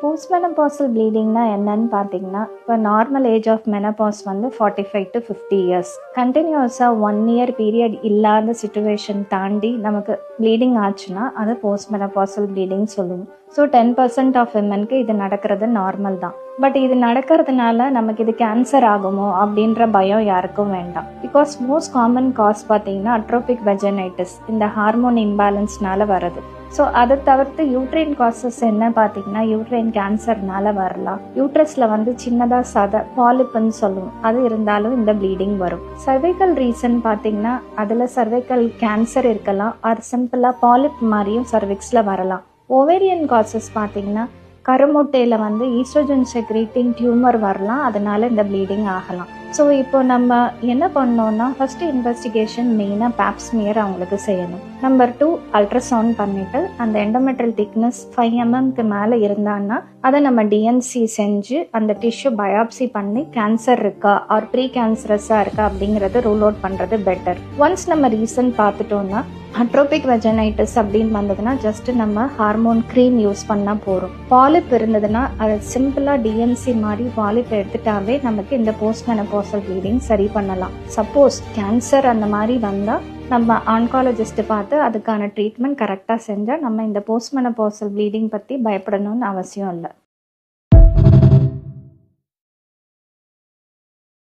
போஸ்ட்மெனபாசல் ப்ளீடிங்னா என்னன்னு பார்த்தீங்கன்னா, இப்போ நார்மல் ஏஜ் ஆஃப் மெனபாஸ் வந்து 45 to 50 இயர்ஸ். கண்டினியூஸாக 1 இயர் பீரியட் இல்லாத சுச்சுவேஷன் தாண்டி நமக்கு ப்ளீடிங் ஆச்சுன்னா அது போஸ்ட்மெனபாசல் ப்ளீடிங் சொல்லுவோம். ஸோ 10% ஆஃப் விமனுக்கு இது நடக்கிறது நார்மல் தான். பட் இது நடக்கிறதுனால நமக்கு இது கேன்சர் ஆகுமோ அப்படின்ற பயம் யாருக்கும் வேண்டாம். பிகாஸ் மோஸ்ட் காமன் காஸ் பார்த்தீங்கன்னா அட்ரோபிக் வெஜனைட்டிஸ், இந்த ஹார்மோன் இம்பேலன்ஸ்னால வருது. ஸோ அதை தவிர்த்து யூட்ரைன் காசஸ் என்ன பார்த்தீங்கன்னா யூட்ரைன் கேன்சர்னால வரலாம். யூட்ரஸில் வந்து சின்னதாக சதை பாலிப்புன்னு சொல்லுவோம், அது இருந்தாலும் இந்த ப்ளீடிங் வரும். சர்வைக்கல் ரீசன் பார்த்தீங்கன்னா அதில் சர்வைக்கல் கேன்சர் இருக்கலாம், ஆர் சிம்பிளாக பாலிப் மாதிரியும் சர்விக்ஸில் வரலாம். ஓவேரியன் காசஸ் பார்த்தீங்கன்னா கருமுட்டையில் வந்து ஈஸ்ட்ரோஜன் செக்ரீட்டிங் டியூமர் வரலாம், அதனால இந்த ப்ளீடிங் ஆகலாம். ஸோ இப்போ நம்ம என்ன பண்ணோம்னா ஃபஸ்ட்டு இன்வெஸ்டிகேஷன் மெயினாக பேப்ஸ்மியர் அவங்களுக்கு செய்யணும். நம்பர் 2 அல்ட்ராசவுண்ட் பண்ணிவிட்டு அந்த எண்டோமெட்ரியல் திக்னஸ் 5 mmக்கு மேலே இருந்தான்னா அதை நம்ம டிஎன்சி செஞ்சு அந்த டிஷ்யூ பயாப்சி பண்ணி கேன்சர் இருக்கா ஆர் ப்ரீ கேன்சரஸாக இருக்கா அப்படிங்கிறத ரூல் அவுட் பண்ணுறது பெட்டர். ஒன்ஸ் நம்ம ரீசன் பார்த்துட்டோம்னா அட்ரோபிக் வெஜனைட்டிஸ் அப்படின்னு வந்ததுன்னா ஜஸ்ட் நம்ம ஹார்மோன் க்ரீம் யூஸ் பண்ணால் போகிறோம். பாலிப் இருந்ததுன்னா அதை சிம்பிளாக டிஎன்சி மாதிரி பாலிப் எடுத்துட்டாவே நமக்கு இந்த போஸ்ட்மெனபாசல் ப்ளீடிங் சரி பண்ணலாம். சப்போஸ் கேன்சர் அந்த மாதிரி வந்தால் நம்ம ஆன்காலஜிஸ்ட் பார்த்து அதுக்கான ட்ரீட்மெண்ட் கரெக்டாக செஞ்சால் நம்ம இந்த போஸ்ட்மெனபாசல் ப்ளீடிங் பற்றி பயப்படணும்னு அவசியம் இல்லை.